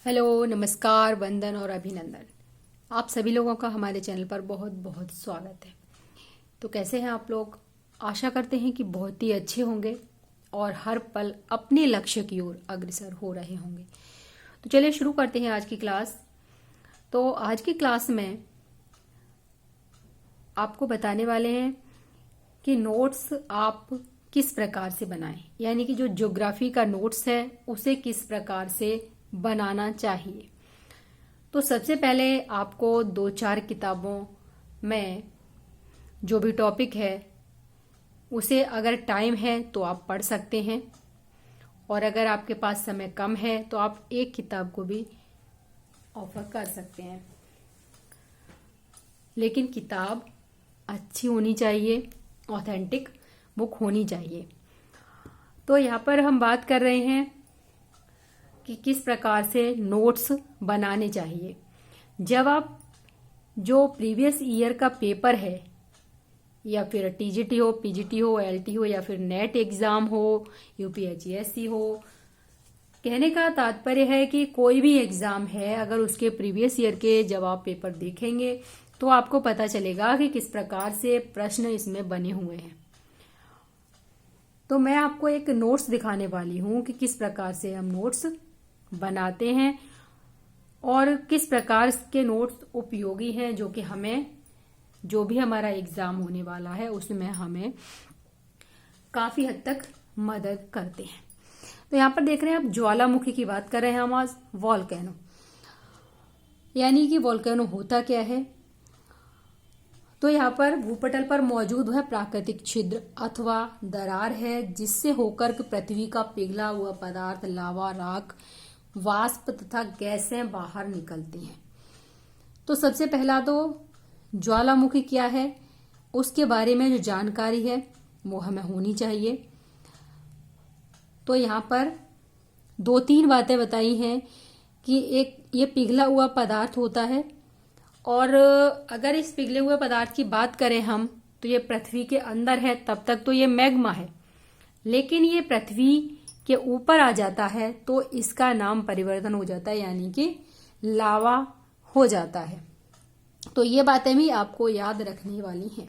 Hello, नमस्कार, वंदन और अभिनंदन। आप सभी लोगों का हमारे चैनल पर बहुत बहुत स्वागत है। तो कैसे हैं आप लोग? आशा करते हैं कि बहुत ही अच्छे होंगे और हर पल अपने लक्ष्य की ओर अग्रसर हो रहे होंगे। तो चलिए शुरू करते हैं आज की क्लास। तो आज की क्लास में आपको बताने वाले हैं कि नोट्स आप किस प्रकार से बनाएं, यानी कि जो ज्योग्राफी का नोट्स है उसे किस प्रकार से बनाना चाहिए। तो सबसे पहले आपको 2-4 किताबों में जो भी टॉपिक है उसे अगर टाइम है तो आप पढ़ सकते हैं, और अगर आपके पास समय कम है तो आप एक किताब को भी ऑफर कर सकते हैं। लेकिन किताब अच्छी होनी चाहिए, ऑथेंटिक बुक होनी चाहिए। तो यहाँ पर हम बात कर रहे हैं कि किस प्रकार से नोट्स बनाने चाहिए। जब आप जो प्रीवियस ईयर का पेपर है, या फिर टीजीटी हो, पीजीटी हो, एलटी हो, या फिर नेट एग्जाम हो, यूपीएचसीएससी हो, कहने का तात्पर्य है कि कोई भी एग्जाम है, अगर उसके प्रीवियस ईयर के जवाब पेपर देखेंगे तो आपको पता चलेगा कि किस प्रकार से प्रश्न इसमें बने हुए हैं। तो मैं आपको एक नोट्स दिखाने वाली हूं कि किस प्रकार से हम नोट्स बनाते हैं और किस प्रकार के नोट्स उपयोगी हैं, जो कि हमें जो भी हमारा एग्जाम होने वाला है उसमें हमें काफी हद तक मदद करते हैं। तो यहाँ पर देख रहे हैं आप, ज्वालामुखी की बात कर रहे हैं हम आज। वॉल्केनो यानी कि वॉल्केनो होता क्या है? तो यहाँ पर भूपटल पर मौजूद है प्राकृतिक छिद्र अथवा दरार है, जिससे होकर पृथ्वी का पिघला हुआ पदार्थ, लावा, राख, वाष्प तथा गैसें बाहर निकलती हैं। तो सबसे पहला तो ज्वालामुखी क्या है उसके बारे में जो जानकारी है वो हमें होनी चाहिए। तो यहाँ पर 2-3 बातें बताई हैं कि एक ये पिघला हुआ पदार्थ होता है, और अगर इस पिघले हुए पदार्थ की बात करें हम तो ये पृथ्वी के अंदर है, तब तक तो ये मैग्मा है। लेकिन ये पृथ्वी के ऊपर आ जाता है तो इसका नाम परिवर्तन हो जाता है, यानी कि लावा हो जाता है। तो ये बातें भी आपको याद रखने वाली हैं।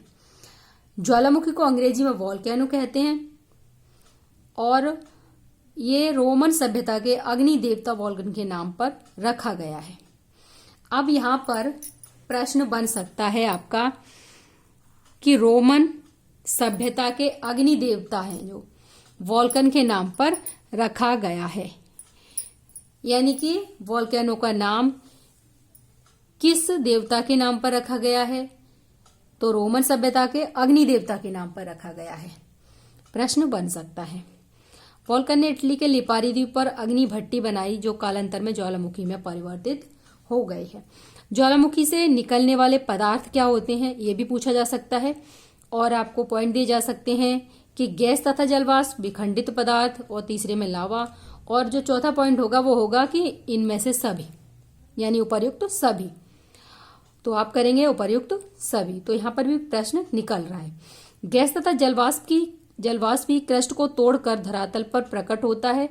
ज्वालामुखी को अंग्रेजी में वॉल्केनो कहते हैं, और ये रोमन सभ्यता के अग्नि देवता वॉल्कन के नाम पर रखा गया है। अब यहाँ पर प्रश्न बन सकता है आपका कि रोमन सभ्यता के अग्नि देवता हैं जो वॉल्कन के नाम पर रखा गया है, यानी कि वॉल्केनो का नाम किस देवता के नाम पर रखा गया है? तो रोमन सभ्यता के अग्नि देवता के नाम पर रखा गया है। प्रश्न बन सकता है। वॉल्कन ने इटली के लिपारी द्वीप पर अग्नि भट्टी बनाई, जो कालांतर में ज्वालामुखी में परिवर्तित हो गई है। ज्वालामुखी से निकलने वाले पदार्थ क्या होते हैं, ये भी पूछा जा सकता है, और आपको पॉइंट दिए जा सकते हैं कि गैस तथा जलवाष्प, विखंडित पदार्थ, और तीसरे में लावा, और जो चौथा पॉइंट होगा वो होगा कि इनमें से सभी, यानी उपर्युक्त सभी। तो आप करेंगे उपर्युक्त सभी। तो यहाँ पर भी प्रश्न निकल रहा है। गैस तथा जलवाष्प की क्रस्ट को तोड़कर धरातल पर प्रकट होता है।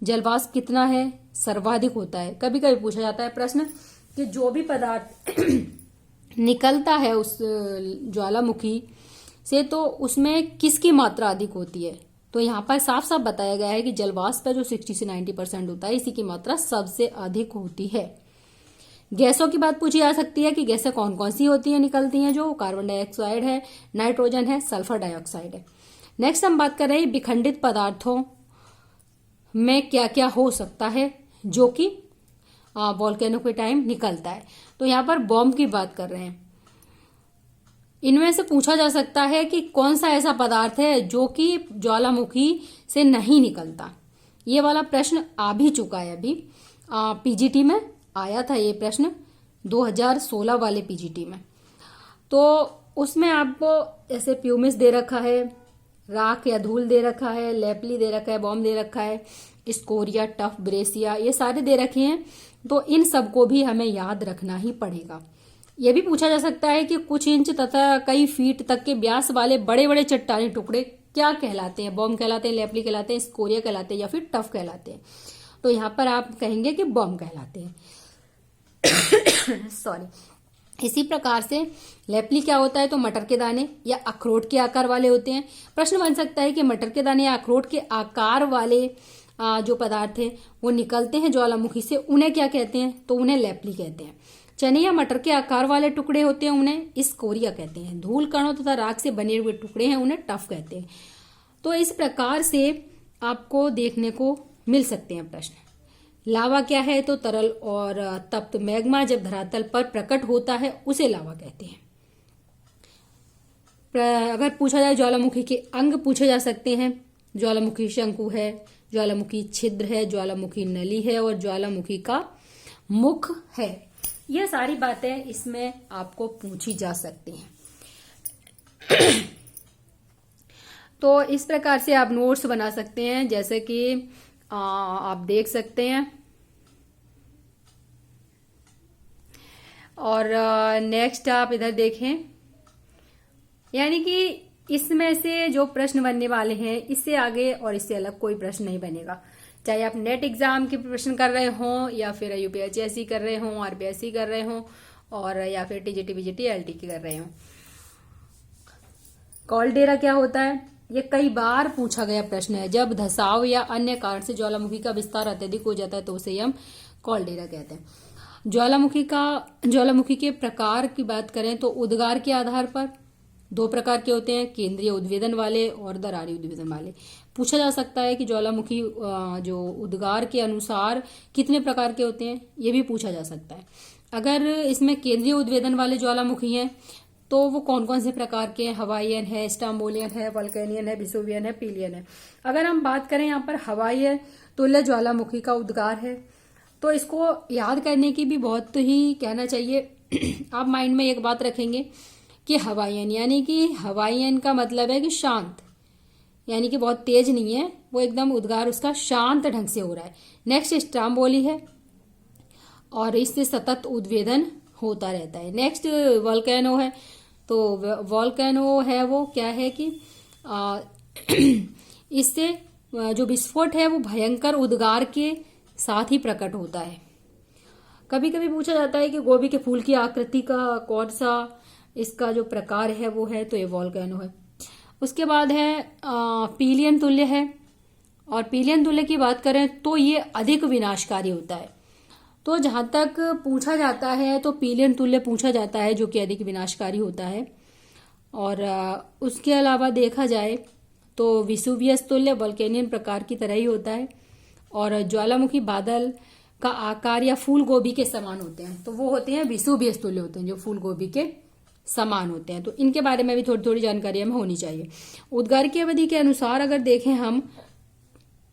जलवाष्प कितना है? सर्वाधिक होता है। कभी कभी पूछा जाता है प्रश्न कि जो भी पदार्थ निकलता है उस ज्वालामुखी से, तो उसमें किसकी मात्रा अधिक होती है? तो यहाँ पर साफ साफ बताया गया है कि जलवाष्प का जो 60 से 90% होता है, इसी की मात्रा सबसे अधिक होती है। गैसों की बात पूछी जा सकती है कि गैसें कौन कौन सी होती हैं, निकलती हैं, जो कार्बन डाइऑक्साइड है, नाइट्रोजन है, सल्फर डाइऑक्साइड है। नेक्स्ट हम बात कर रहे हैं विखंडित पदार्थों में क्या क्या हो सकता है जो कि वॉल्केनो के टाइम निकलता है। तो यहाँ पर बॉम्ब की बात कर रहे हैं। इनमें से पूछा जा सकता है कि कौन सा ऐसा पदार्थ है जो कि ज्वालामुखी से नहीं निकलता। ये वाला प्रश्न आ भी चुका है अभी। पीजीटी में आया था ये प्रश्न, 2016 वाले पीजीटी में। तो उसमें आपको ऐसे प्यूमिस दे रखा है, राख या धूल दे रखा है, लेपली दे रखा है, बॉम्ब दे रखा है, स्कोरिया, टफ, ब्रेसिया, ये सारे दे रखे हैं। तो इन सबको भी हमें याद रखना ही पड़ेगा। यह भी पूछा जा सकता है कि कुछ इंच तथा कई फीट तक के व्यास वाले बड़े बड़े चट्टानी टुकड़े क्या कहलाते हैं? बॉम्ब कहलाते हैं, लेपली कहलाते हैं, स्कोरिया कहलाते हैं, या फिर टफ कहलाते हैं? तो यहाँ पर आप कहेंगे कि बॉम्ब कहलाते हैं। सॉरी। इसी प्रकार से लेपली क्या होता है, तो मटर के दाने या अखरोट के आकार वाले होते हैं। प्रश्न बन सकता है कि मटर के दाने या अखरोट के आकार वाले जो पदार्थ है वो निकलते हैं ज्वालामुखी से, उन्हें क्या कहते हैं, तो उन्हें लेपली कहते हैं। चने या मटर के आकार वाले टुकड़े होते हैं, उन्हें स्कोरिया कहते हैं। धूल कणों तथा राख से बने हुए टुकड़े हैं, उन्हें टफ कहते हैं। तो इस प्रकार से आपको देखने को मिल सकते हैं प्रश्न। लावा क्या है, तो तरल और तप्त मैग्मा जब धरातल पर प्रकट होता है उसे लावा कहते हैं। अगर पूछा जाए ज्वालामुखी के अंग पूछे जा सकते हैं। ज्वालामुखी शंकु है, ज्वालामुखी छिद्र है, ज्वालामुखी नली है और ज्वालामुखी का मुख है। यह सारी बातें इसमें आपको पूछी जा सकती हैं। तो इस प्रकार से आप नोट्स बना सकते हैं, जैसे कि आप देख सकते हैं। और नेक्स्ट आप इधर देखें, यानी कि इसमें से जो प्रश्न बनने वाले हैं इससे आगे और इससे अलग कोई प्रश्न नहीं बनेगा। चाहे आप नेट एग्जाम के प्रश्न कर रहे हों या फिर यूपीएससी कर रहे हों, आरपीएससी कर रहे हों और या फिर टीजीटी बीजीटी एलटी की कर रहे हों। कॉलडेरा क्या होता है, ये कई बार पूछा गया प्रश्न है। जब धसाव या अन्य कारण से ज्वालामुखी का विस्तार अत्यधिक हो जाता है तो उसे हम कॉलडेरा कहते हैं। ज्वालामुखी के प्रकार की बात करें तो उद्गार के आधार पर दो प्रकार के होते हैं, केंद्रीय उद्वेदन वाले और दरारी उद्वेदन वाले। पूछा जा सकता है कि ज्वालामुखी जो उद्गार के अनुसार कितने प्रकार के होते हैं, ये भी पूछा जा सकता है। अगर इसमें केंद्रीय उद्वेदन वाले ज्वालामुखी हैं तो वो कौन कौन से प्रकार के हैं, हवाईयन है, स्टाम्बोलियन है, वल्केनियन है, विसुवियन है, पीलियन है। अगर हम बात करें यहाँ पर हवाईयन तुल्य ज्वालामुखी का उद्गार है, तो इसको याद करने की भी बहुत ही कहना चाहिए। आप माइंड में एक बात रखेंगे कि हवाईयन, यानी कि हवाईयन का मतलब है कि शांत, यानी कि बहुत तेज नहीं है, वो एकदम उद्गार उसका शांत ढंग से हो रहा है। नेक्स्ट स्टाम्बोली है और इससे सतत उद्वेदन होता रहता है। नेक्स्ट वोल्केनो है, तो वोल्केनो है वो क्या है कि इससे जो विस्फोट है वो भयंकर उद्गार के साथ ही प्रकट होता है। कभी कभी पूछा जाता है कि गोभी के फूल की आकृति का कौन सा इसका जो प्रकार है वो है, तो ये वोल्केनो है। उसके बाद है पीलियन तुल्य है, और पीलियन तुल्य की बात करें तो ये अधिक विनाशकारी होता है। तो जहां तक पूछा जाता है तो पीलियन तुल्य पूछा जाता है जो कि अधिक विनाशकारी होता है। और उसके अलावा देखा जाए तो विसुवियस तुल्य वोल्केनियन प्रकार की तरह ही होता है। और ज्वालामुखी बादल का आकार या फूल गोभी के समान होते हैं, तो वो होते हैं विसुवियस तुल्य होते हैं, जो फूल गोभी के समान होते हैं। तो इनके बारे में भी थोड़ी थोड़ी जानकारी हमें होनी चाहिए। उद्गार की अवधि के अनुसार अगर देखें हम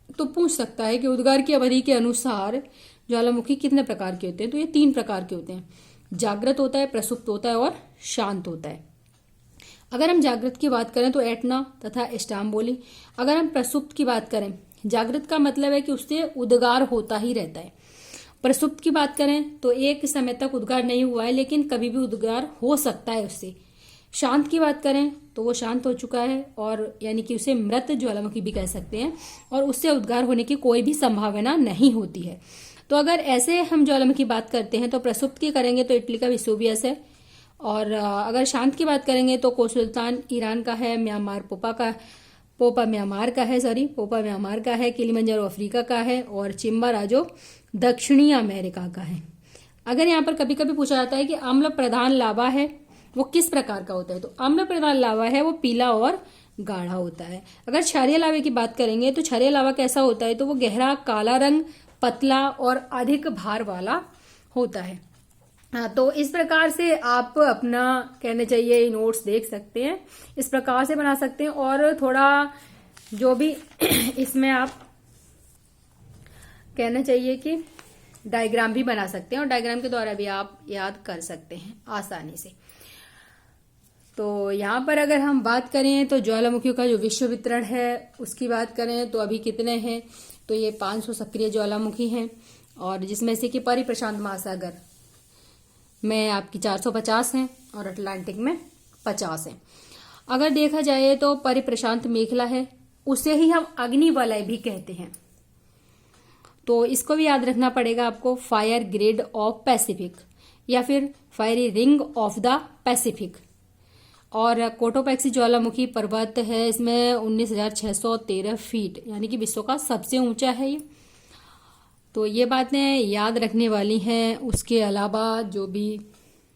तो पूछ सकता है कि उद्गार की अवधि के अनुसार ज्वालामुखी कितने प्रकार के होते हैं, तो ये 3 प्रकार के होते हैं। जागृत होता है, प्रसुप्त होता है और शांत होता है। अगर हम जागृत की बात करें तो एटना तथा स्टाम्बोली। अगर हम प्रसुप्त की बात करें, जागृत का मतलब है कि उससे उद्गार होता ही रहता है। प्रसुप्त की बात करें तो एक समय तक उद्गार नहीं हुआ है लेकिन कभी भी उद्गार हो सकता है उससे। शांत की बात करें तो वो शांत हो चुका है, और यानी कि उसे मृत ज्वालामुखी भी कह सकते हैं, और उससे उद्गार होने की कोई भी संभावना नहीं होती है। तो अगर ऐसे हम ज्वालामुखी की बात करते हैं तो प्रसुप्त की करेंगे तो इटली का विसुवियस है, और अगर शांत की बात करेंगे तो कोसुल्तान ईरान का है, म्यांमार पोपा म्यांमार का है, किलिमंजारो अफ्रीका का है, और चिम्बाराजो दक्षिणी अमेरिका का है। अगर यहाँ पर कभी कभी पूछा जाता है कि अम्ल प्रधान लावा है वो किस प्रकार का होता है, तो अम्ल प्रधान लावा है वो पीला और गाढ़ा होता है। अगर क्षारीय लावे की बात करेंगे तो क्षारीय लावा कैसा होता है, तो वो गहरा काला रंग, पतला और अधिक भार वाला होता है। तो इस प्रकार से आप अपना कहने चाहिए नोट्स देख सकते हैं, इस प्रकार से बना सकते हैं। और थोड़ा जो भी इसमें आप कहना चाहिए कि डायग्राम भी बना सकते हैं, और डायग्राम के द्वारा भी आप याद कर सकते हैं आसानी से। तो यहाँ पर अगर हम बात करें तो ज्वालामुखियों का जो विश्व वितरण है उसकी बात करें तो अभी कितने हैं, तो ये 500 सक्रिय ज्वालामुखी हैं, और जिसमें से कि परिप्रशांत महासागर में आपकी 450 हैं और अटलांटिक में 50 हैं। अगर देखा जाए तो परिप्रशांत मेखला है, उसे ही हम अग्निवलय भी कहते हैं। तो इसको भी याद रखना पड़ेगा आपको, फायर ग्रिड ऑफ पैसिफिक या फिर fiery ring of the Pacific. और कोटोपैक्सी ज्वालामुखी पर्वत है, इसमें 19,613 फीट, यानी कि विश्व का सबसे ऊंचा है ये। तो ये बातें याद रखने वाली हैं। उसके अलावा जो भी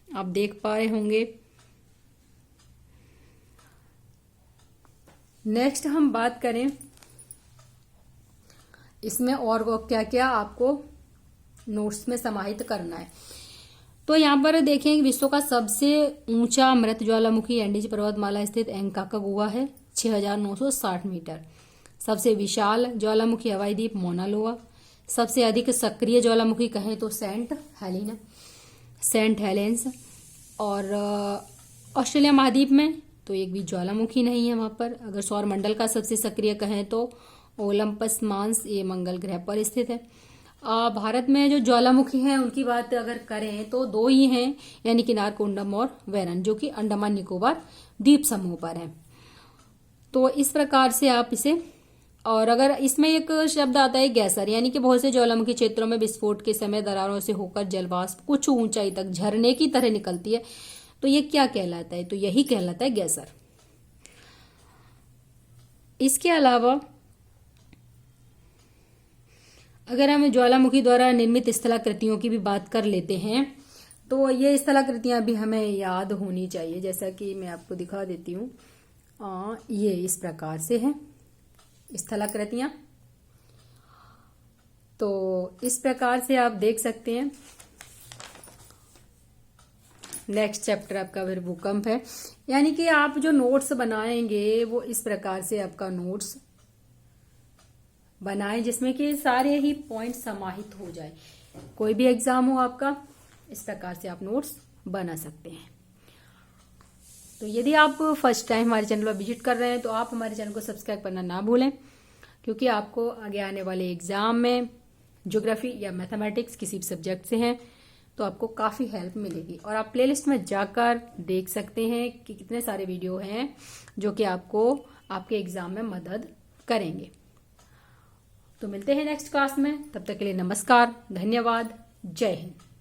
आप देख पा रहे होंगे, नेक्स्ट हम बात करें इसमें और क्या क्या आपको नोट्स में समाहित करना है। तो यहाँ पर देखें, विश्व का सबसे ऊंचा मृत ज्वालामुखी एंडीज पर्वतमाला स्थित एंकाकागुआ है, 6,960 मीटर। सबसे विशाल ज्वालामुखी हवाई द्वीप मौना लोआ। सबसे अधिक सक्रिय ज्वालामुखी कहें तो सेंट हेलेंस। और ऑस्ट्रेलिया महाद्वीप में तो एक भी ज्वालामुखी नहीं है वहां पर। अगर सौर मंडल का सबसे सक्रिय कहें तो ओलंपस मांस, ये मंगल ग्रह पर स्थित है। भारत में जो ज्वालामुखी हैं उनकी बात अगर करें तो दो ही हैं, यानी कि नारकोंडम और वेरन, जो कि अंडमान निकोबार द्वीप समूह पर है। तो इस प्रकार से आप इसे, और अगर इसमें एक शब्द आता है गैसर, यानी कि बहुत से ज्वालामुखी क्षेत्रों में विस्फोट के समय दरारों से होकर जलवाष्प कुछ ऊंचाई तक झरने की तरह निकलती है। तो ये क्या कहलाता है? तो यही कहलाता है गैसर। इसके अलावा अगर हम ज्वालामुखी द्वारा निर्मित स्थलाकृतियों की भी बात कर लेते हैं, तो ये स्थलाकृतियां भी हमें याद होनी चाहिए। जैसा कि मैं आपको दिखा देती हूँ, ये इस प्रकार से है स्थलाकृतियां। तो इस प्रकार से आप देख सकते हैं। नेक्स्ट चैप्टर आपका फिर भूकंप है, यानी कि आप जो नोट्स बनाएंगे वो इस प्रकार से आपका नोट्स बनाएं जिसमें कि सारे ही पॉइंट समाहित हो जाए। कोई भी एग्जाम हो आपका, इस प्रकार से आप नोट्स बना सकते हैं। तो यदि आप फर्स्ट टाइम हमारे चैनल पर विजिट कर रहे हैं तो आप हमारे चैनल को सब्सक्राइब करना ना भूलें, क्योंकि आपको आगे आने वाले एग्जाम में ज्योग्राफी या मैथमेटिक्स किसी भी सब्जेक्ट से हैं तो आपको काफ़ी हेल्प मिलेगी। और आप प्लेलिस्ट में जाकर देख सकते हैं कि कितने सारे वीडियो हैं जो कि आपको आपके एग्जाम में मदद करेंगे। तो मिलते हैं नेक्स्ट क्लास में, तब तक के लिए नमस्कार, धन्यवाद, जय हिंद।